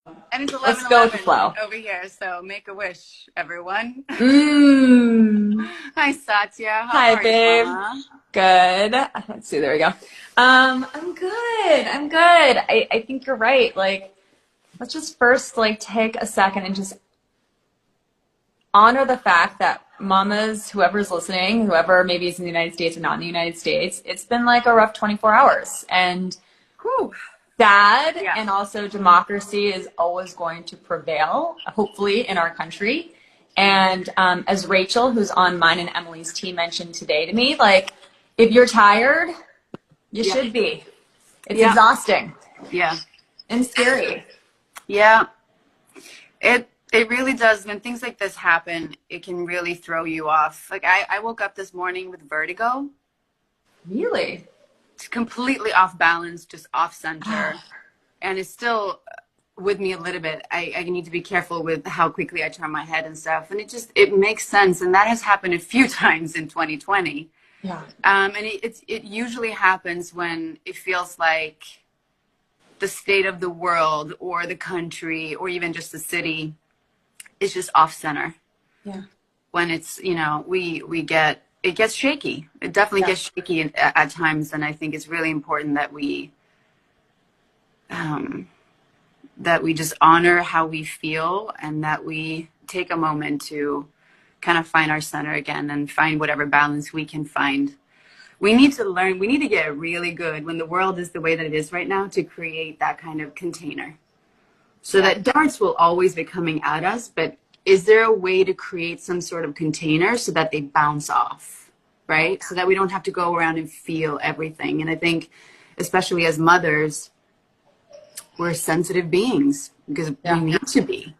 And it's Let's go with the 11:11 flow. over here, so make a wish, everyone. Mm. Hi, Satya. How Hi, are you, babe. Mama? Good. Let's see. There we go. I'm good. I'm good. I think you're right. Like, let's just first like take a second and just honor the fact that mamas, whoever's listening, whoever maybe is in the United States or not in the United States, it's been like a rough 24 hours. And Whew. sad Yeah. and also democracy is always going to prevail, hopefully, in our country. And as Rachel, who's on mine and Emily's team, mentioned today to me, like, if you're tired, you Yeah. should be. It's Yeah. exhausting Yeah. and scary. Yeah. It really does. When things like this happen, it can really throw you off. Like I woke up this morning with vertigo. Really? It's completely off balance, just off center. And it's still with me a little bit. I need to be careful with how quickly I turn my head and stuff. And it makes sense. And that has happened a few times in 2020. Yeah. And it usually happens when it feels like the state of the world or the country or even just the city is just off center. Yeah. When it's, it gets shaky. It definitely gets shaky at times. And I think it's really important that we just honor how we feel and that we take a moment to kind of find our center again and find whatever balance we can find. We need to get really good when the world is the way that it is right now to create that kind of container so that darts will always be coming at us. But is there a way to create some sort of container so that they bounce off, right? So that we don't have to go around and feel everything. And I think, especially as mothers, we're sensitive beings because we need to be.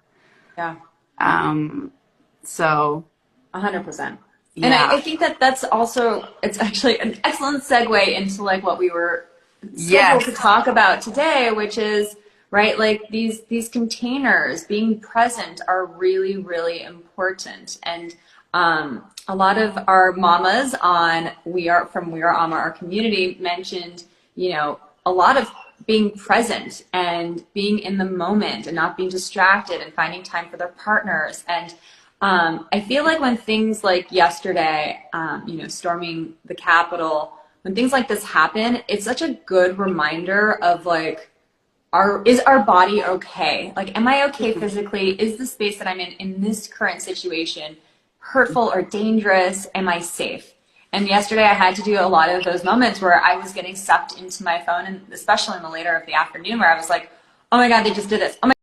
Yeah. So 100%. yeah. And I think that's also, it's actually an excellent segue into like what we were scheduled to talk about today, which is, right, like these containers being present are really, really important. And a lot of our mamas on We Are Amma, our community, mentioned, a lot of being present and being in the moment and not being distracted and finding time for their partners. And I feel like when things like yesterday, storming the Capitol, when things like this happen, it's such a good reminder of like, is our body okay? Like, am I okay physically? Is the space that I'm in this current situation hurtful or dangerous? Am I safe? And yesterday I had to do a lot of those moments where I was getting sucked into my phone, and especially in the later of the afternoon where I was like, oh my God, they just did this. Oh my